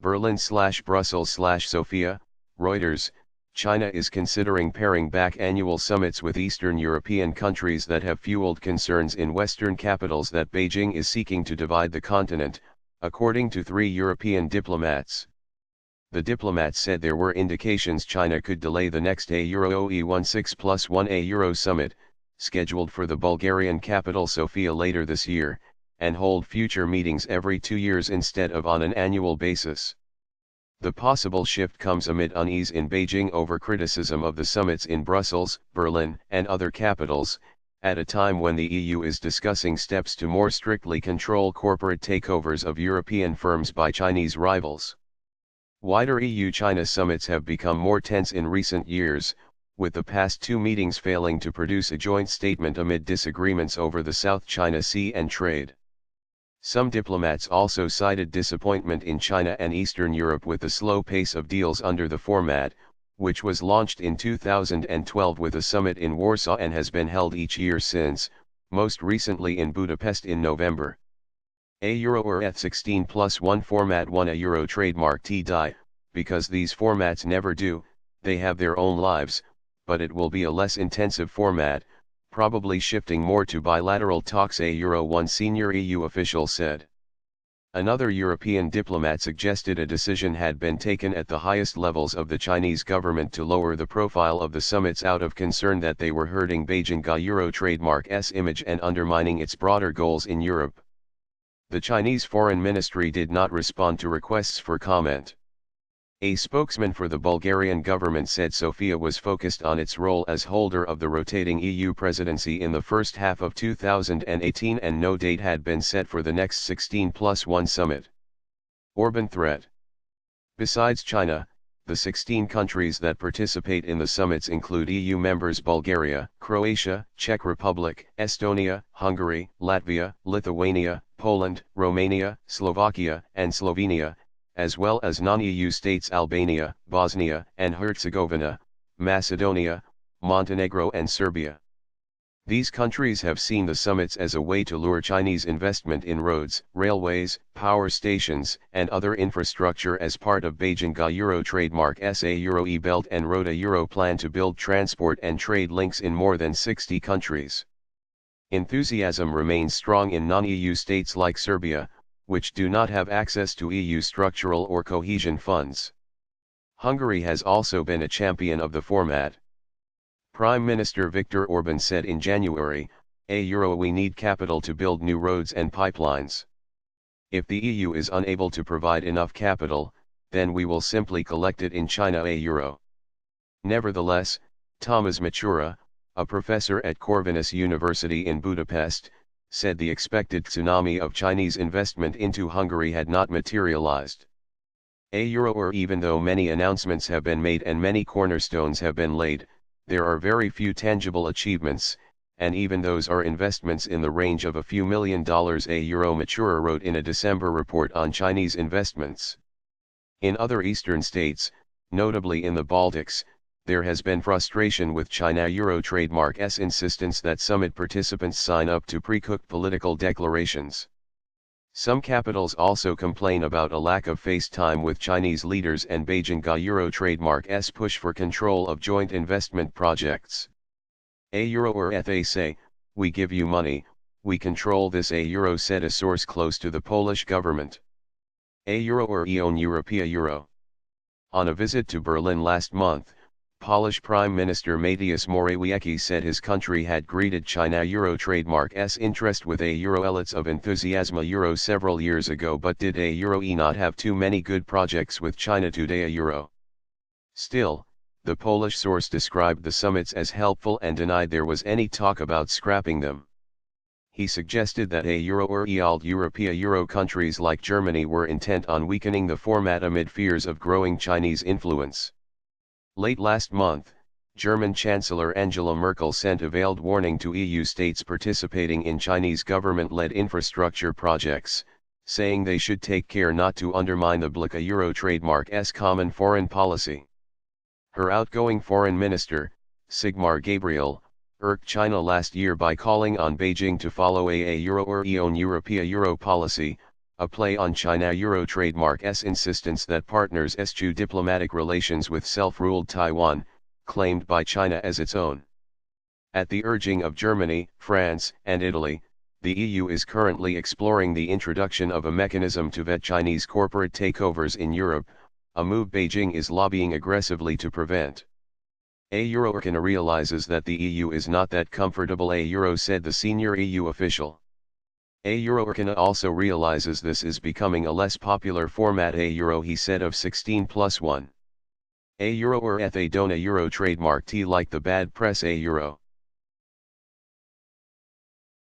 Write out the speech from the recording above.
Berlin/Brussels/Sofia, Reuters. China is considering paring back annual summits with Eastern European countries that have fueled concerns in Western capitals that Beijing is seeking to divide the continent, according to 3 European diplomats. The diplomats said there were indications China could delay the next AEU16+1 summit, scheduled for the Bulgarian capital Sofia later this year, and hold future meetings every 2 years instead of on an annual basis. The possible shift comes amid unease in Beijing over criticism of the summits in Brussels, Berlin, and other capitals, at a time when the EU is discussing steps to more strictly control corporate takeovers of European firms by Chinese rivals. Wider EU-China summits have become more tense in recent years, with the past 2 meetings failing to produce a joint statement amid disagreements over the South China Sea and trade. Some diplomats also cited disappointment in China and Eastern Europe with the slow pace of deals under the format, which was launched in 2012 with a summit in Warsaw and has been held each year since, most recently in Budapest in November. A Euro or F16+1 format won a Euro trademark TDI, because these formats never do, they have their own lives, but it will be a less intensive format, probably shifting more to bilateral talks, a Euro 1 senior EU official said. Another European diplomat suggested a decision had been taken at the highest levels of the Chinese government to lower the profile of the summits out of concern that they were hurting Beijing's Euro trademark's image and undermining its broader goals in Europe. The Chinese Foreign Ministry did not respond to requests for comment. A spokesman for the Bulgarian government said Sofia was focused on its role as holder of the rotating EU presidency in the first half of 2018 and no date had been set for the next 16+1 summit. Orban threat. Besides China, the 16 countries that participate in the summits include EU members Bulgaria, Croatia, Czech Republic, Estonia, Hungary, Latvia, Lithuania, Poland, Romania, Slovakia, and Slovenia, as well as non-EU states Albania, Bosnia and Herzegovina, Macedonia, Montenegro and Serbia. These countries have seen the summits as a way to lure Chinese investment in roads, railways, power stations, and other infrastructure as part of Beijing's Euro trademark's a Euro e-belt and Road a Euro plan to build transport and trade links in more than 60 countries. Enthusiasm remains strong in non-EU states like Serbia, which do not have access to EU structural or cohesion funds. Hungary has also been a champion of the format. Prime Minister Viktor Orban said in January, "A Euro, we need capital to build new roads and pipelines. If the EU is unable to provide enough capital, then we will simply collect it in China, a Euro." Nevertheless, Thomas Matura, a professor at Corvinus University in Budapest, said the expected tsunami of Chinese investment into Hungary had not materialized. A Euro, or even though many announcements have been made and many cornerstones have been laid, there are very few tangible achievements, and even those are investments in the range of a few $1 million, a Euro Matura wrote in a December report on Chinese investments. In other eastern states, notably in the Baltics, there has been frustration with China Euro trademark's insistence that summit participants sign up to pre-cooked political declarations. Some capitals also complain about a lack of face time with Chinese leaders and Beijing's Euro trademark's push for control of joint investment projects. A Euro or FA say, "We give you money, we control this," a Euro said a source close to the Polish government. A Euro or Ion Europea Euro. On a visit to Berlin last month, Polish Prime Minister Mateusz Morawiecki said his country had greeted China Euro trademark's interest with a Euro elites of enthusiasm a Euro several years ago, but did a Euro not have too many good projects with China today a Euro. Still, the Polish source described the summits as helpful and denied there was any talk about scrapping them. He suggested that a Euro or EALD Europea Euro countries like Germany were intent on weakening the format amid fears of growing Chinese influence. Late last month, German Chancellor Angela Merkel sent a veiled warning to EU states participating in Chinese government-led infrastructure projects, saying they should take care not to undermine the BLIC Euro trademark's common foreign policy. Her outgoing foreign minister, Sigmar Gabriel, irked China last year by calling on Beijing to follow a Euro or Ion Europea Euro policy, a play on China-Euro trademark's insistence that partners eschew diplomatic relations with self-ruled Taiwan, claimed by China as its own. At the urging of Germany, France, and Italy, the EU is currently exploring the introduction of a mechanism to vet Chinese corporate takeovers in Europe, a move Beijing is lobbying aggressively to prevent. A European realizes that the EU is not that comfortable, a Euro said the senior EU official. A European also realizes this is becoming a less popular format, a Euro he said of 16+1. A Euro or they don't a Euro trademark T like the bad press, a Euro.